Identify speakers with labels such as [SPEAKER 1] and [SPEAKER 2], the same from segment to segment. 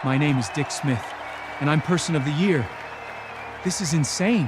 [SPEAKER 1] My name is Dick Smith, and I'm Person of the Year. This is insane.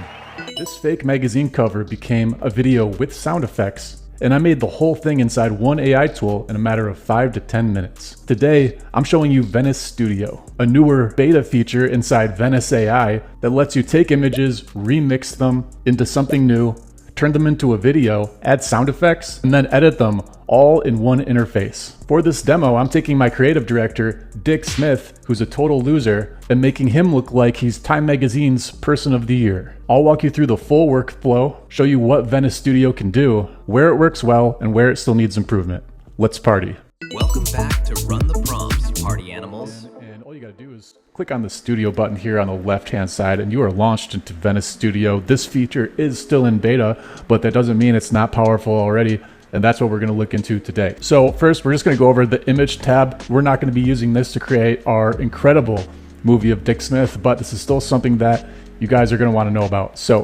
[SPEAKER 2] This fake magazine cover became a video with sound effects, and I made the whole thing inside one AI tool in a matter of 5 to 10 minutes. Today, I'm showing you Venice Studio, a newer beta feature inside Venice AI that lets you take images, remix them into something new, turn them into a video, add sound effects, and then edit them all in one interface. For this demo, I'm taking my creative director, Dick Smith, who's a total loser, and making him look like he's Time Magazine's Person of the Year. I'll walk you through the full workflow, show you what Venice Studio can do, where it works well, and where it still needs improvement. Let's party.
[SPEAKER 3] Welcome back to Run the Prompts, party animals.
[SPEAKER 2] And all you gotta do is click on the Studio button here on the left-hand side, and you are launched into Venice Studio. This feature is still in beta, but that doesn't mean it's not powerful already. And that's what we're gonna look into today. So first, we're just gonna go over the image tab. We're not gonna be using this to create our incredible movie of Dick Smith, but this is still something that you guys are gonna wanna know about. So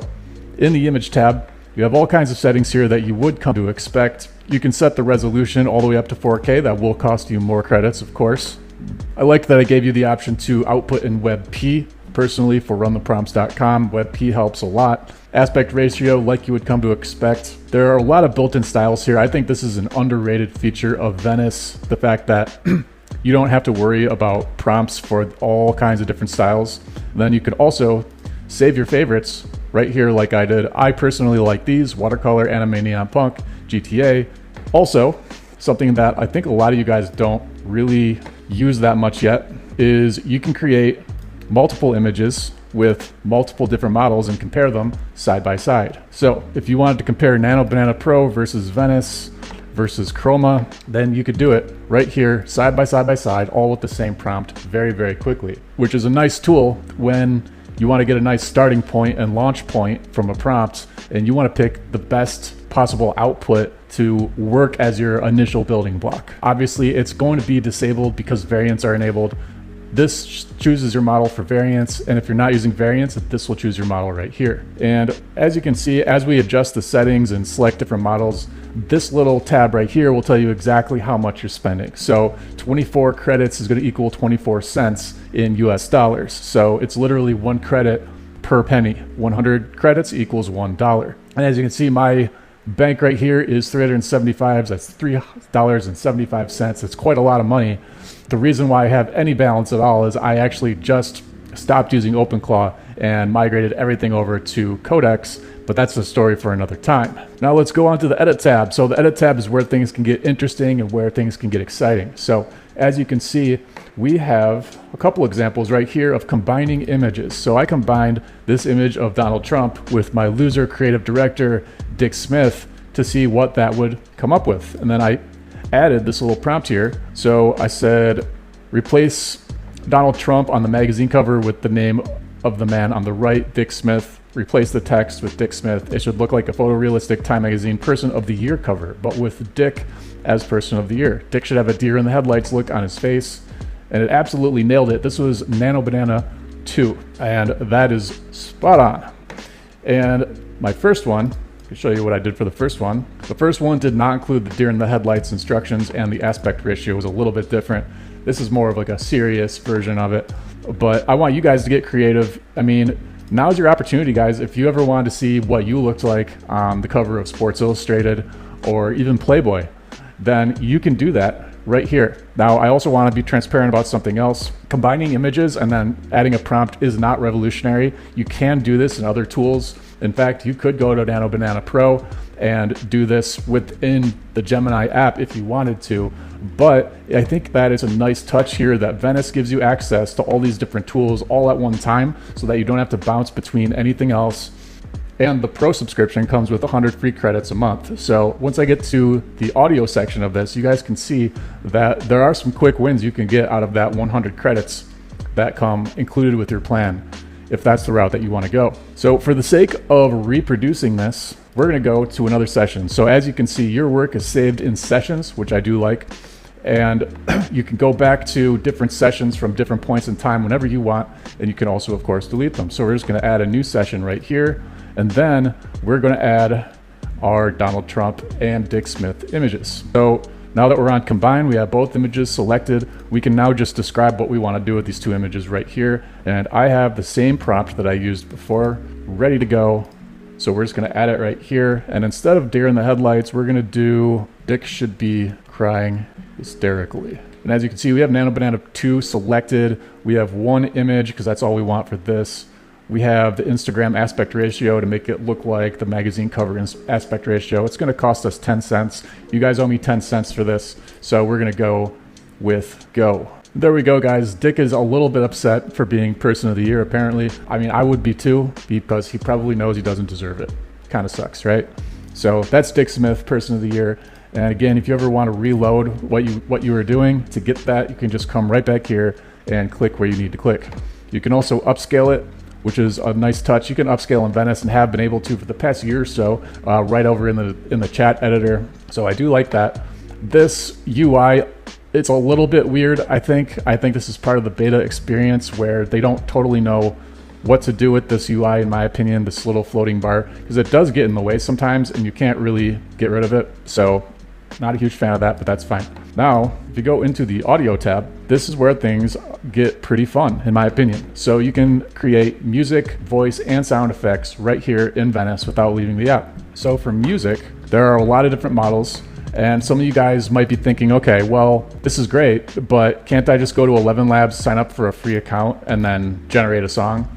[SPEAKER 2] in the image tab, you have all kinds of settings here that you would come to expect. You can set the resolution all the way up to 4K. That will cost you more credits, of course. I like that I gave you the option to output in WebP. Personally, for runtheprompts.com, WebP helps a lot. Aspect ratio, like you would come to expect. There are a lot of built-in styles here. I think this is an underrated feature of Venice. The fact that you don't have to worry about prompts for all kinds of different styles. Then you can also save your favorites right here like I did. I personally like these: watercolor, anime, neon punk, GTA. Also, something that I think a lot of you guys don't really use that much yet is you can create multiple images with multiple different models and compare them side by side. So if you wanted to compare Nano Banana Pro versus Venice versus Chroma, then you could do it right here, side by side, all with the same prompt very, very quickly, which is a nice tool when you want to get a nice starting point and launch point from a prompt, and you want to pick the best possible output to work as your initial building block. Obviously, it's going to be disabled because variants are enabled. This chooses your model for variants, and if you're not using variants, this will choose your model right here. And as you can see, as we adjust the settings and select different models, this little tab right here will tell you exactly how much you're spending. So 24 credits is going to equal 24 cents in US dollars. So it's literally 1 credit per penny. 100 credits equals $1. And as you can see, my bank right here is 375. That's $3.75. It's quite a lot of money. The reason why I have any balance at all is I actually just stopped using OpenClaw and migrated everything over to Codex, but that's a story for another time. Now let's go on to the Edit tab. So the Edit tab is where things can get interesting and where things can get exciting. So as you can see, we have a couple examples right here of combining images. So I combined this image of Donald Trump with my loser creative director, Dick Smith, to see what that would come up with. And then I added this little prompt here. So I said, replace Donald Trump on the magazine cover with the name of the man on the right, Dick Smith. Replace the text with Dick Smith. It should look like a photorealistic Time Magazine Person of the Year cover, but with Dick as Person of the Year. Dick should have a deer in the headlights look on his face, and it absolutely nailed it. This was Nano Banana 2, and that is spot on. And my first one, I can show you what I did for the first one. The first one did not include the deer in the headlights instructions, and the aspect ratio was a little bit different. This is more of like a serious version of it, but I want you guys to get creative. I mean, now's your opportunity, guys. If you ever wanted to see what you looked like on the cover of Sports Illustrated or even Playboy, then you can do that right here. Now, I also want to be transparent about something else. Combining images and then adding a prompt is not revolutionary. You can do this in other tools. In fact, you could go to Nano Banana Pro and do this within the Gemini app if you wanted to. But I think that is a nice touch here that Venice gives you access to all these different tools all at one time so that you don't have to bounce between anything else. And the Pro subscription comes with 100 free credits a month. So once I get to the audio section of this, you guys can see that there are some quick wins you can get out of that 100 credits that come included with your plan, if that's the route that you want to go. So for the sake of reproducing this, we're going to go to another session. So as you can see, your work is saved in sessions, which I do like. And you can go back to different sessions from different points in time whenever you want. And you can also, of course, delete them. So we're just going to add a new session right here. And then we're going to add our Donald Trump and Dick Smith images. So Now that we're on combine, we have both images selected. We can now just describe what we want to do with these two images right here. And I have the same prompt that I used before ready to go. So we're just going to add it right here. And instead of deer in the headlights, we're going to do Dick should be crying hysterically. And as you can see, we have Nano Banana 2 selected. We have one image because that's all we want for this. We have the Instagram aspect ratio to make it look like the magazine cover aspect ratio. It's going to cost us 10 cents. You guys owe me 10 cents for this. So we're going to go with go. There we go, guys. Dick is a little bit upset for being person of the year, apparently. I mean, I would be too, because he probably knows he doesn't deserve it. Kind of sucks, right? So that's Dick Smith, person of the year. And again, if you ever want to reload what you were doing to get that, you can just come right back here and click where you need to click. You can also upscale it, which is a nice touch. You can upscale in Venice and have been able to for the past year or so, right over in the chat editor. So I do like that. This UI, it's a little bit weird. I think this is part of the beta experience where they don't totally know what to do with this UI, in my opinion, this little floating bar, because it does get in the way sometimes and you can't really get rid of it. So not a huge fan of that, but that's fine. Now, if you go into the audio tab, this is where things get pretty fun, in my opinion. So you can create music, voice, and sound effects right here in Venice without leaving the app. So for music, there are a lot of different models. And some of you guys might be thinking, okay, well, this is great, but can't I just go to 11 Labs, sign up for a free account, and then generate a song?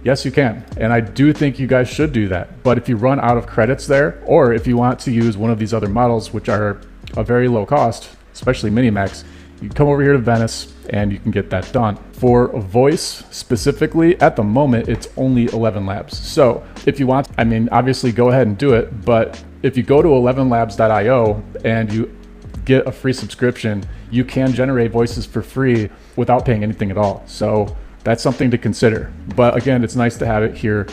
[SPEAKER 2] Yes, you can. And I do think you guys should do that. But if you run out of credits there, or if you want to use one of these other models, which are a very low cost, especially Minimax, you can come over here to Venice and you can get that done. For voice specifically, at the moment, it's only 11 Labs. So if you want, I mean, obviously go ahead and do it. But if you go to 11labs.io and you get a free subscription, you can generate voices for free without paying anything at all. So that's something to consider. But again, it's nice to have it here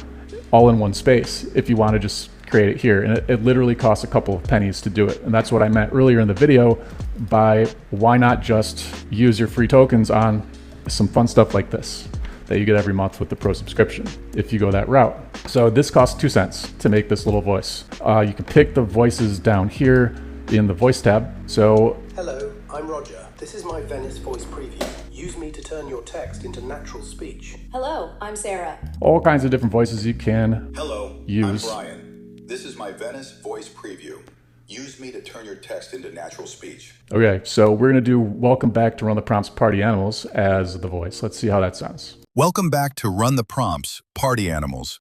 [SPEAKER 2] all in one space if you want to just create it here. And it literally costs a couple of pennies to do it. And that's what I meant earlier in the video by why not just use your free tokens on some fun stuff like this that you get every month with the pro subscription if you go that route. So this costs 2 cents to make this little voice. You can pick the voices down here in the voice tab. So
[SPEAKER 4] hello, I'm Roger. This is my Venice voice preview. Use me to turn your text into natural speech.
[SPEAKER 5] Hello, I'm Sarah.
[SPEAKER 2] All kinds of different voices you can use.
[SPEAKER 6] I'm Brian. This is my Venice voice preview. Use me to turn your text into natural speech.
[SPEAKER 2] Okay, so we're gonna do welcome back to Run the Prompts Party Animals as the voice. Let's see how that sounds.
[SPEAKER 6] Welcome back to Run the Prompts Party Animals.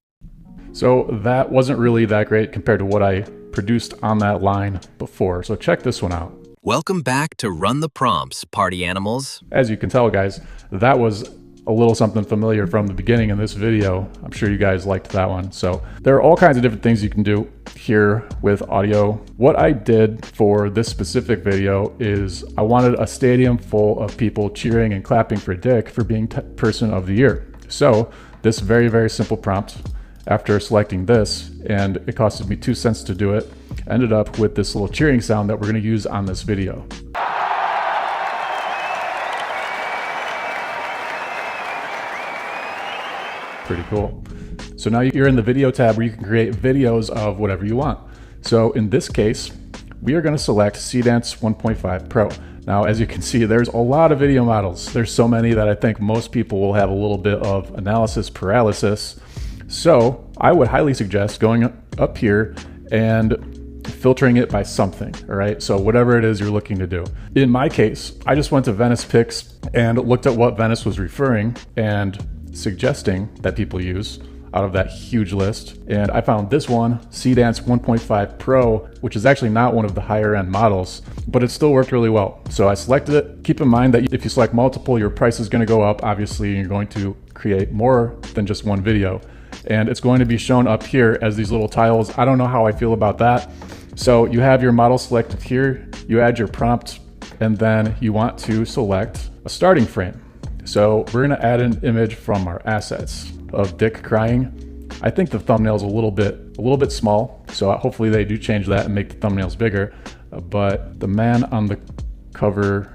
[SPEAKER 2] So that wasn't really that great compared to what I produced on that line before. So check this one out.
[SPEAKER 3] Welcome back to Run the Prompts, Party Animals.
[SPEAKER 2] As you can tell, guys, that was a little something familiar from the beginning in this video. I'm sure you guys liked that one. So there are all kinds of different things you can do here with audio. What I did for this specific video is I wanted a stadium full of people cheering and clapping for Dick for being person of the year. So this very, very simple prompt, after selecting this, and it costed me 2 cents to do it, ended up with this little cheering sound that we're going to use on this video. Pretty cool. So now you're in the video tab where you can create videos of whatever you want. So in this case, we are going to select Seedance 1.5 Pro. Now, as you can see, there's a lot of video models. There's so many that I think most people will have a little bit of analysis paralysis. So I would highly suggest going up here and filtering it by something, all right? So whatever it is you're looking to do. In my case, I just went to Venice Picks and looked at what Venice was referring and suggesting that people use out of that huge list. And I found this one, Seedance 1.5 Pro, which is actually not one of the higher end models, but it still worked really well. So I selected it. Keep in mind that if you select multiple, your price is going to go up. Obviously, you're going to create more than just one video. And it's going to be shown up here as these little tiles. I don't know how I feel about that. So you have your model selected here, you add your prompt, and then you want to select a starting frame. So we're gonna add an image from our assets of Dick crying. I think the thumbnail's a little bit small, so hopefully they do change that and make the thumbnails bigger. But the man on the cover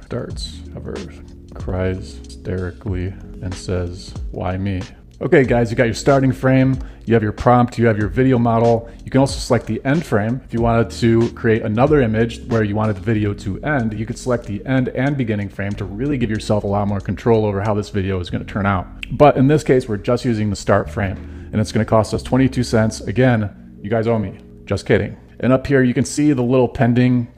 [SPEAKER 2] cries hysterically and says, "Why me?" Okay guys, you got your starting frame, you have your prompt, you have your video model. You can also select the end frame. If you wanted to create another image where you wanted the video to end, you could select the end and beginning frame to really give yourself a lot more control over how this video is going to turn out. But in this case, we're just using the start frame, and it's going to cost us 22 cents. Again, you guys owe me. Just kidding. And up here, you can see the little pending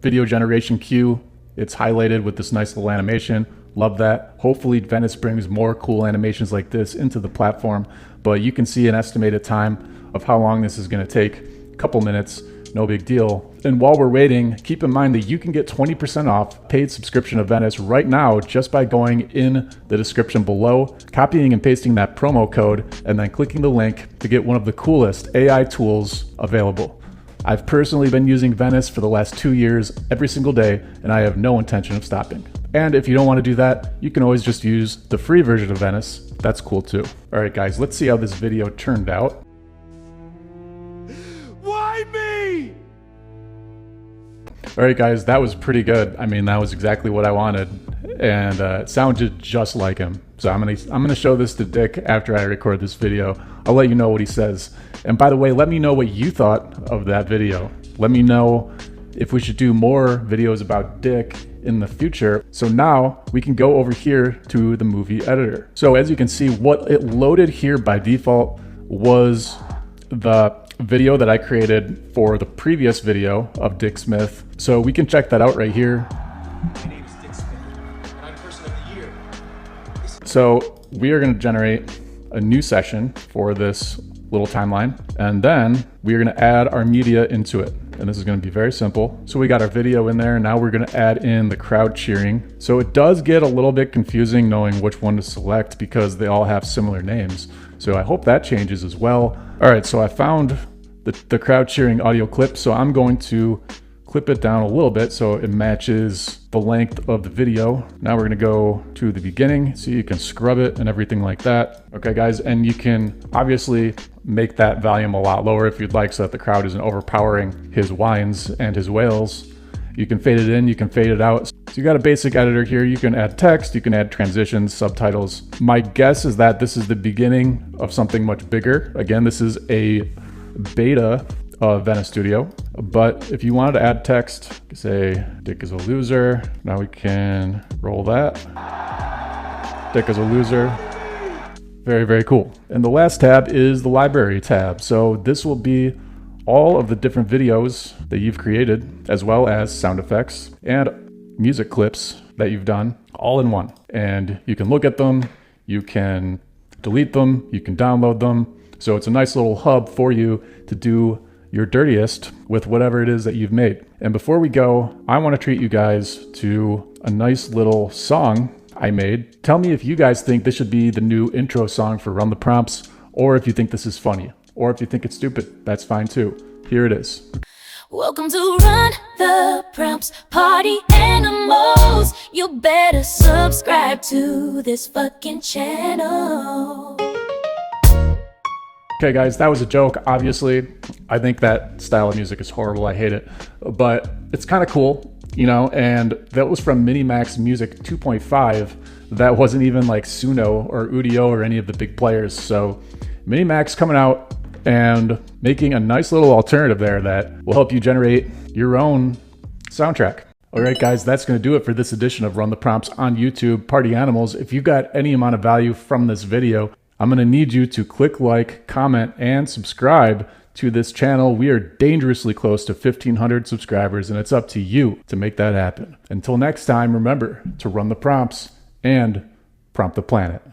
[SPEAKER 2] video generation queue. It's highlighted with this nice little animation. Love that. Hopefully Venice brings more cool animations like this into the platform, but you can see an estimated time of how long this is going to take. A couple minutes, no big deal. And while we're waiting, keep in mind that you can get 20% off paid subscription of Venice right now just by going in the description below, copying and pasting that promo code, and then clicking the link to get one of the coolest AI tools available. I've personally been using Venice for the last 2 years every single day, and I have no intention of stopping. And if you don't want to do that, you can always just use the free version of Venice. That's cool too. All right, guys, let's see how this video turned out.
[SPEAKER 1] Why me?
[SPEAKER 2] All right, guys, that was pretty good. I mean, that was exactly what I wanted, and it sounded just like him. So I'm gonna show this to Dick after I record this video. I'll let you know what he says. And by the way, let me know what you thought of that video. Let me know if we should do more videos about Dick in the future. So now we can go over here to the movie editor. So as you can see, what it loaded here by default was the video that I created for the previous video of Dick Smith. So we can check that out right here.
[SPEAKER 1] My name is Dick Smith, and I'm Person of the Year.
[SPEAKER 2] So we are going to generate a new session for this little timeline, and then we're going to add our media into it. And this is going to be very simple. So we got our video in there. Now we're going to add in the crowd cheering. So it does get a little bit confusing knowing which one to select because they all have similar names. So I hope that changes as well. All right, so I found the crowd cheering audio clip. So I'm going to clip it down a little bit so it matches the length of the video. Now we're going to go to the beginning so you can scrub it and everything like that. Okay, guys, and you can obviously make that volume a lot lower if you'd like so that the crowd isn't overpowering his whines and his wails. You can fade it in, you can fade it out. So you got a basic editor here. You can add text, you can add transitions, subtitles. My guess is that this is the beginning of something much bigger. Again, this is a beta of Venice Studio, but if you wanted to add text, you say Dick is a loser. Now we can roll that. Dick is a loser. Very, very cool. And the last tab is the library tab. So this will be all of the different videos that you've created, as well as sound effects and music clips that you've done all in one. And you can look at them, you can delete them, you can download them. So it's a nice little hub for you to do your dirtiest with whatever it is that you've made. And before we go, I want to treat you guys to a nice little song I made. Tell me if you guys think this should be the new intro song for Run the Prompts, or if you think this is funny, or if you think it's stupid. That's fine too. Here it is.
[SPEAKER 5] Welcome to Run the Prompts, party animals. You better subscribe to this fucking channel.
[SPEAKER 2] Okay guys, that was a joke, obviously. I think that style of music is horrible, I hate it. But it's kind of cool, you know, and that was from Minimax Music 2.5. That wasn't even like Suno or Udio or any of the big players. So Minimax coming out and making a nice little alternative there that will help you generate your own soundtrack. All right, guys, that's going to do it for this edition of Run the Prompts on YouTube, Party Animals. If you got any amount of value from this video, I'm going to need you to click like, comment, and subscribe to this channel. We are dangerously close to 1,500 subscribers, and it's up to you to make that happen. Until next time, remember to run the prompts and prompt the planet.